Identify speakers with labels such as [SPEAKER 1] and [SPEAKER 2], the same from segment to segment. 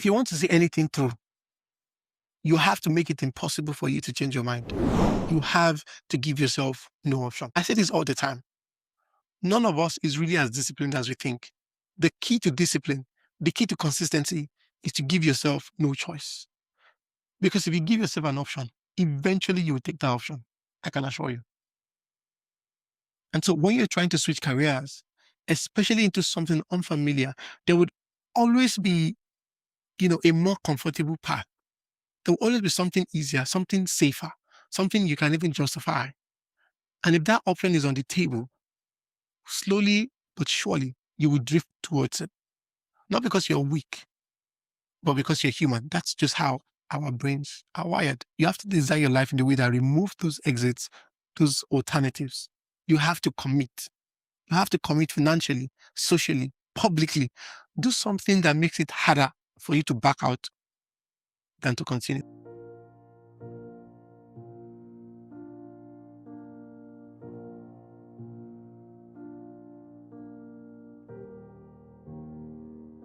[SPEAKER 1] If you want to see anything through, you have to make it impossible for you to change your mind. You have to give yourself no option. I say this all the time. None of us is really as disciplined as we think. The key to discipline, the key to consistency is to give yourself no choice. Because if you give yourself an option, eventually you will take that option. I can assure you. And so when you're trying to switch careers, especially into something unfamiliar, there would always be, a more comfortable path. There will always be something easier, something safer, something you can even justify. And if that option is on the table, slowly but surely, you will drift towards it. Not because you're weak, but because you're human. That's just how our brains are wired. You have to design your life in the way that removes those exits, those alternatives. You have to commit. You have to commit financially, socially, publicly. Do something that makes it harder for you to back out than to continue.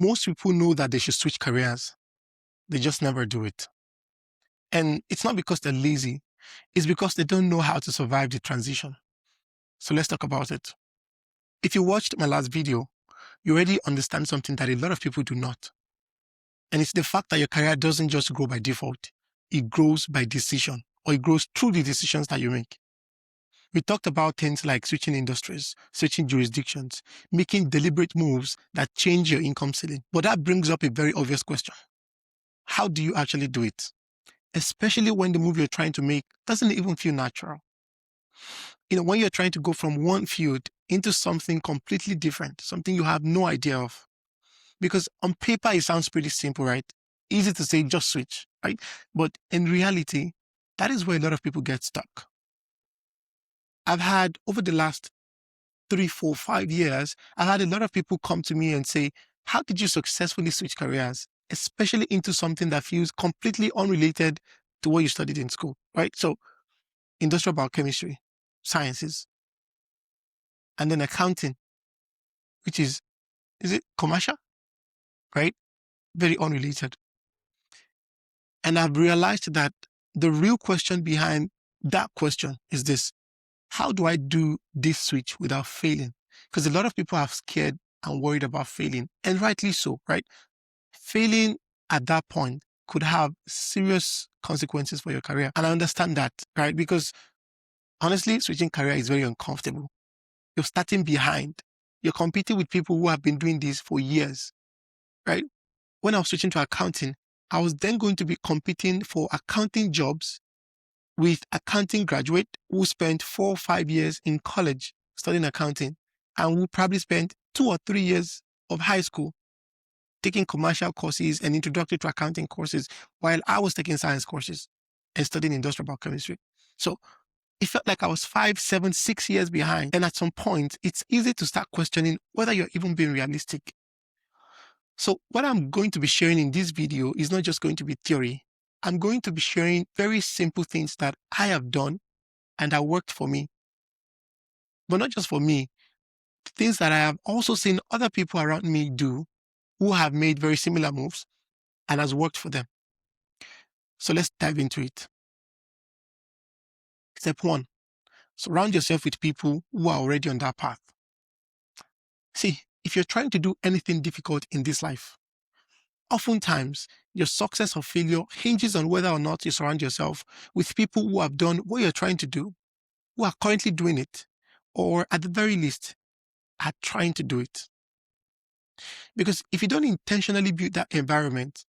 [SPEAKER 1] Most people know that they should switch careers. They just never do it. And it's not because they're lazy. It's because they don't know how to survive the transition. So let's talk about it. If you watched my last video, you already understand something that a lot of people do not. And it's the fact that your career doesn't just grow by default. It grows by decision, or it grows through the decisions that you make. We talked about things like switching industries, switching jurisdictions, making deliberate moves that change your income ceiling. But that brings up a very obvious question. How do you actually do it? Especially when the move you're trying to make doesn't even feel natural. When you're trying to go from one field into something completely different, something you have no idea of. Because on paper, it sounds pretty simple, right? Easy to say, just switch, right? But in reality, that is where a lot of people get stuck. I've had, over the last 3, 4, 5 years, I've had a lot of people come to me and say, how did you successfully switch careers, especially into something that feels completely unrelated to what you studied in school, right? So industrial biochemistry, sciences, and then accounting, which is it commercial, right? Very unrelated. And I've realized that the real question behind that question is this: how do I do this switch without failing? Because a lot of people are scared and worried about failing, and rightly so, right? Failing at that point could have serious consequences for your career. And I understand that, right? Because honestly, switching career is very uncomfortable. You're starting behind. You're competing with people who have been doing this for years, right? When I was switching to accounting, I was then going to be competing for accounting jobs with accounting graduate who spent 4 or 5 years in college studying accounting and who probably spent 2 or 3 years of high school taking commercial courses and introductory to accounting courses while I was taking science courses and studying industrial biochemistry. So it felt like I was 5, 7, 6 years behind. And at some point, it's easy to start questioning whether you're even being realistic. So what I'm going to be sharing in this video is not just going to be theory. I'm going to be sharing very simple things that I have done and that worked for me. But not just for me, things that I have also seen other people around me do who have made very similar moves and has worked for them. So let's dive into it. Step 1, surround yourself with people who are already on that path. See, if you're trying to do anything difficult in this life, oftentimes your success or failure hinges on whether or not you surround yourself with people who have done what you're trying to do, who are currently doing it, or at the very least, are trying to do it. Because if you don't intentionally build that environment,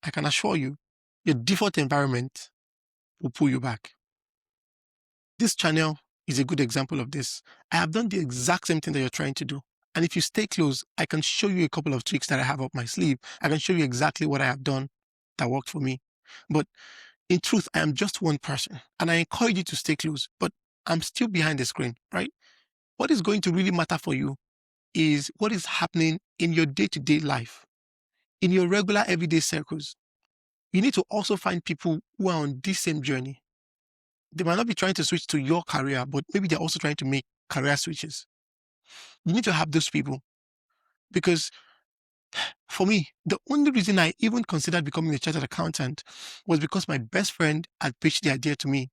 [SPEAKER 1] I can assure you, your default environment will pull you back. This channel is a good example of this. I have done the exact same thing that you're trying to do. And if you stay close, I can show you a couple of tricks that I have up my sleeve. I can show you exactly what I have done that worked for me. But in truth, I am just one person. And I encourage you to stay close, but I'm still behind the screen, right? What is going to really matter for you is what is happening in your day-to-day life, in your regular everyday circles. You need to also find people who are on this same journey. They might not be trying to switch to your career, but maybe they're also trying to make career switches. You need to have those people because For me, the only reason I even considered becoming a chartered accountant was because my best friend had pitched the idea to me.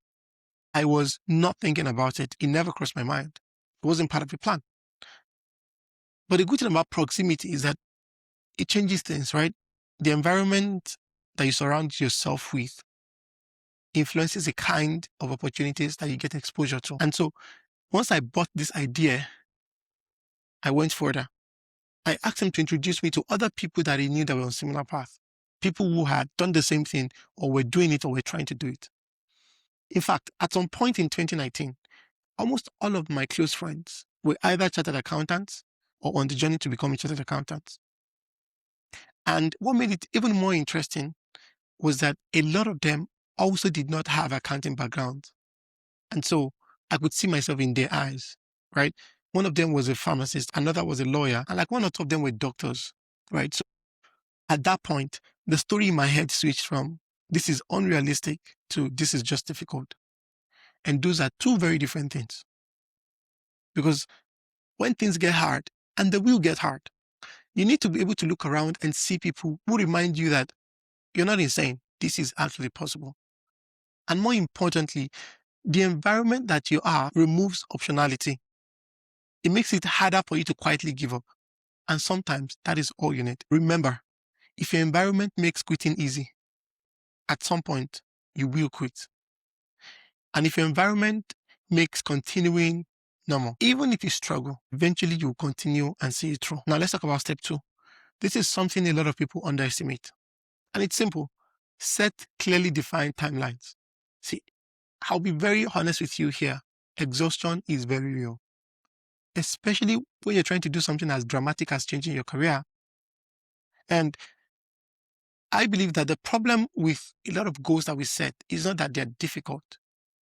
[SPEAKER 1] I was not thinking about it. It never crossed my mind. It wasn't part of the plan. But the good thing about proximity is that it changes things, right? The environment that you surround yourself with influences the kind of opportunities that you get exposure to. And so once I bought this idea, I went further. I asked him to introduce me to other people that he knew that were on a similar path. People who had done the same thing or were doing it or were trying to do it. In fact, at some point in 2019, almost all of my close friends were either chartered accountants or on the journey to becoming chartered accountants. And what made it even more interesting was that a lot of them also did not have accounting backgrounds. And so I could see myself in their eyes, right? One of them was a pharmacist, another was a lawyer, and like one or two of them were doctors, right? So at that point, the story in my head switched from this is unrealistic to this is just difficult. And those are two very different things. Because when things get hard, and they will get hard, you need to be able to look around and see people who remind you that you're not insane. This is actually possible. And more importantly, the environment that you are removes optionality. It makes it harder for you to quietly give up. And sometimes that is all you need. Remember, if your environment makes quitting easy, at some point you will quit. And if your environment makes continuing normal, even if you struggle, eventually you'll continue and see it through. Now let's talk about step 2. This is something a lot of people underestimate. And it's simple. Set clearly defined timelines. See, I'll be very honest with you here. Exhaustion is very real, especially when you're trying to do something as dramatic as changing your career. And I believe that the problem with a lot of goals that we set is not that they're difficult.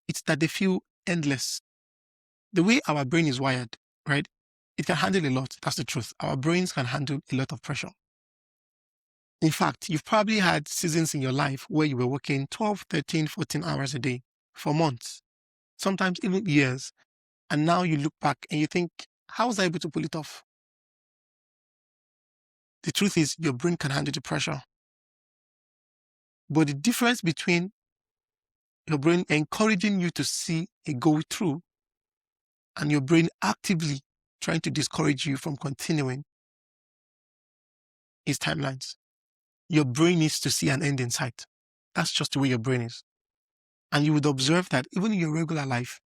[SPEAKER 1] It's that they feel endless. The way our brain is wired, right? It can handle a lot. That's the truth. Our brains can handle a lot of pressure. In fact, you've probably had seasons in your life where you were working 12, 13, 14 hours a day for months, sometimes even years. And now you look back and you think, how was I able to pull it off? The truth is your brain can handle the pressure. But the difference between your brain encouraging you to see a goal through and your brain actively trying to discourage you from continuing is timelines. Your brain needs to see an end in sight. That's just the way your brain is. And you would observe that even in your regular life,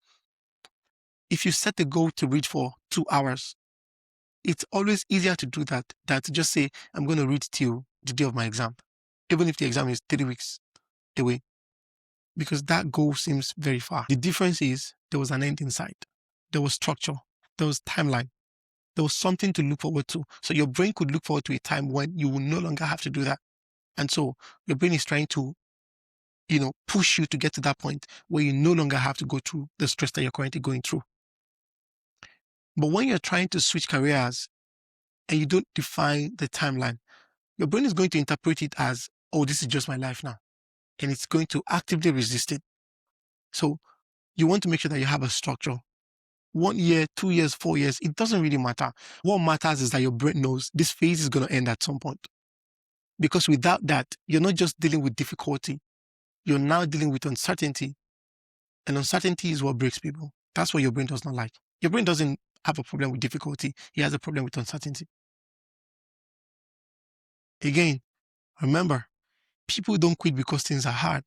[SPEAKER 1] if you set a goal to read for 2 hours, it's always easier to do that than to just say, I'm going to read till the day of my exam, even if the exam is 3 weeks away, because that goal seems very far. The difference is there was an end in sight. There was structure. There was timeline. There was something to look forward to. So your brain could look forward to a time when you will no longer have to do that. And so your brain is trying to, push you to get to that point where you no longer have to go through the stress that you're currently going through. But when you're trying to switch careers and you don't define the timeline, your brain is going to interpret it as, oh, this is just my life now. And it's going to actively resist it. So you want to make sure that you have a structure. 1 year, 2 years, 4 years, it doesn't really matter. What matters is that your brain knows this phase is going to end at some point. Because without that, you're not just dealing with difficulty. You're now dealing with uncertainty. And uncertainty is what breaks people. That's what your brain does not like. Your brain doesn't have a problem with difficulty. It has a problem with uncertainty. Again, remember, people don't quit because things are hard.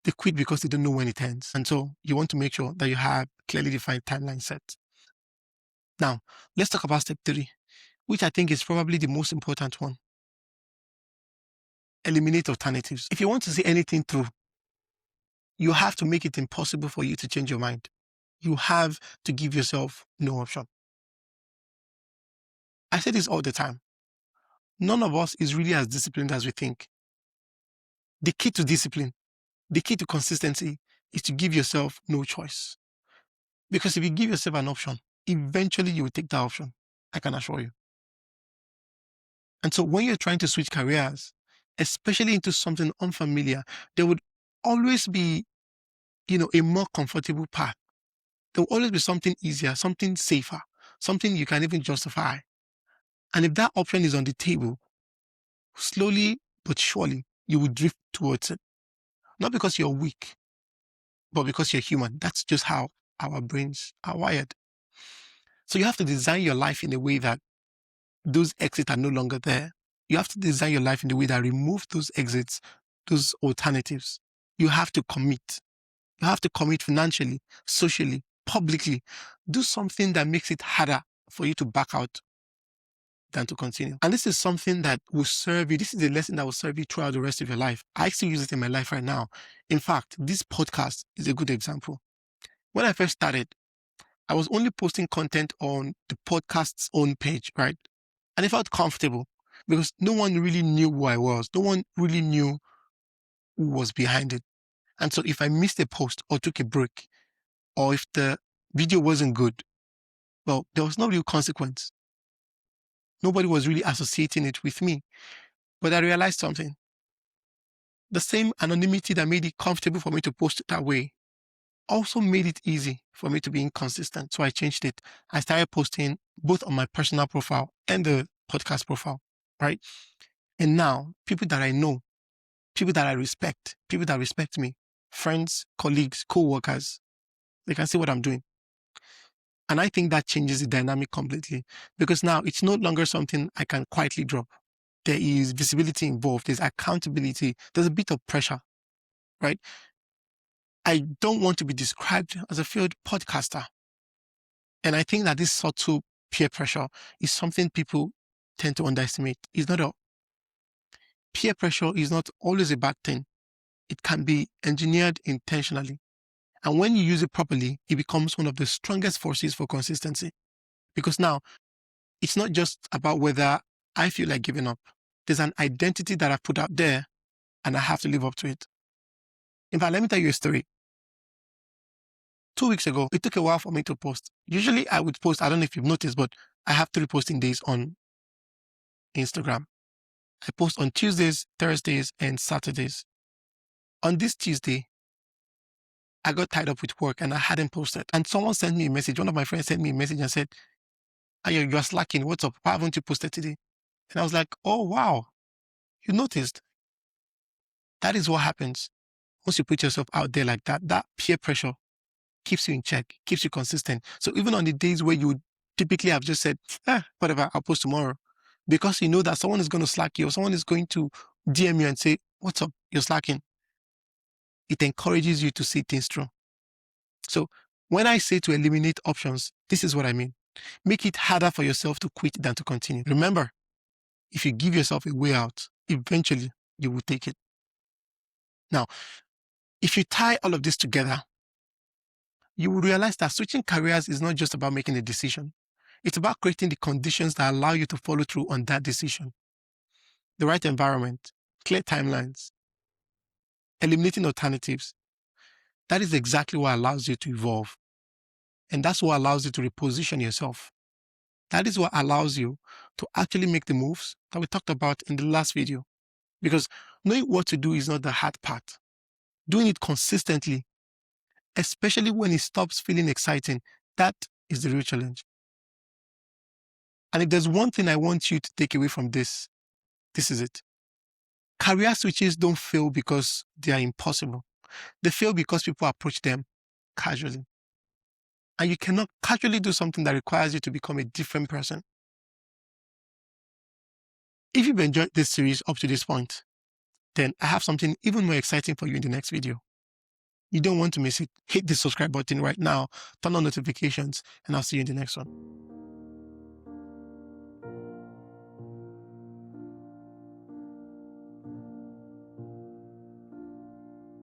[SPEAKER 1] They quit because they don't know when it ends. And so you want to make sure that you have clearly defined timeline set. Now, let's talk about step 3, which I think is probably the most important one. Eliminate alternatives. If you want to see anything through, you have to make it impossible for you to change your mind. You have to give yourself no option. I say this all the time. None of us is really as disciplined as we think. The key to discipline, the key to consistency is to give yourself no choice. Because if you give yourself an option, eventually you will take that option. I can assure you. And so when you're trying to switch careers, especially into something unfamiliar, there would always be, a more comfortable path. There will always be something easier, something safer, something you can even justify. And if that option is on the table, slowly but surely, you will drift towards it. Not because you're weak, but because you're human. That's just how our brains are wired. So you have to design your life in a way that those exits are no longer there. You have to design your life in a way that removes those exits, those alternatives. You have to commit. You have to commit financially, socially, publicly. Do something that makes it harder for you to back out than to continue. And this is something that will serve you. This is a lesson that will serve you throughout the rest of your life. I still use it in my life right now. In fact, this podcast is a good example. When I first started, I was only posting content on the podcast's own page, right? And I felt comfortable because no one really knew who I was. No one really knew who was behind it. And so if I missed a post or took a break, or if the video wasn't good, well, there was no real consequence. Nobody was really associating it with me. But I realized something. The same anonymity that made it comfortable for me to post it that way also made it easy for me to be inconsistent. So I changed it. I started posting both on my personal profile and the podcast profile, right? And now people that I know, people that I respect, people that respect me, friends, colleagues, co-workers, they can see what I'm doing. And I think that changes the dynamic completely because now it's no longer something I can quietly drop. There is visibility involved. There's accountability. There's a bit of pressure, right? I don't want to be described as a failed podcaster. And I think that this subtle peer pressure is something people tend to underestimate. Peer pressure is not always a bad thing. It can be engineered intentionally. And when you use it properly, it becomes one of the strongest forces for consistency. Because now, it's not just about whether I feel like giving up. There's an identity that I've put out there, and I have to live up to it. In fact, let me tell you a story. 2 weeks ago, it took a while for me to post. Usually I would post, I don't know if you've noticed, but I have 3 posting days on Instagram. I post on Tuesdays, Thursdays, and Saturdays. On this Tuesday, I got tied up with work and I hadn't posted. And someone sent me a message. One of my friends sent me a message and said, Ayo, you are slacking. What's up? Why haven't you posted today? And I was like, oh, wow. You noticed. That is what happens once you put yourself out there like that. That peer pressure keeps you in check, keeps you consistent. So even on the days where you would typically have just said, whatever, I'll post tomorrow, because you know that someone is going to slack you or someone is going to DM you and say, what's up? You're slacking. It encourages you to see things through. So when I say to eliminate options, this is what I mean. Make it harder for yourself to quit than to continue. Remember, if you give yourself a way out, eventually you will take it. Now, if you tie all of this together, you will realize that switching careers is not just about making a decision. It's about creating the conditions that allow you to follow through on that decision. The right environment, clear timelines, eliminating alternatives. That is exactly what allows you to evolve. And that's what allows you to reposition yourself. That is what allows you to actually make the moves that we talked about in the last video. Because knowing what to do is not the hard part. Doing it consistently, especially when it stops feeling exciting, that is the real challenge. And if there's one thing I want you to take away from this, this is it. Career switches don't fail because they are impossible. They fail because people approach them casually. And you cannot casually do something that requires you to become a different person. If you've enjoyed this series up to this point, then I have something even more exciting for you in the next video. You don't want to miss it. Hit the subscribe button right now, turn on notifications, and I'll see you in the next one.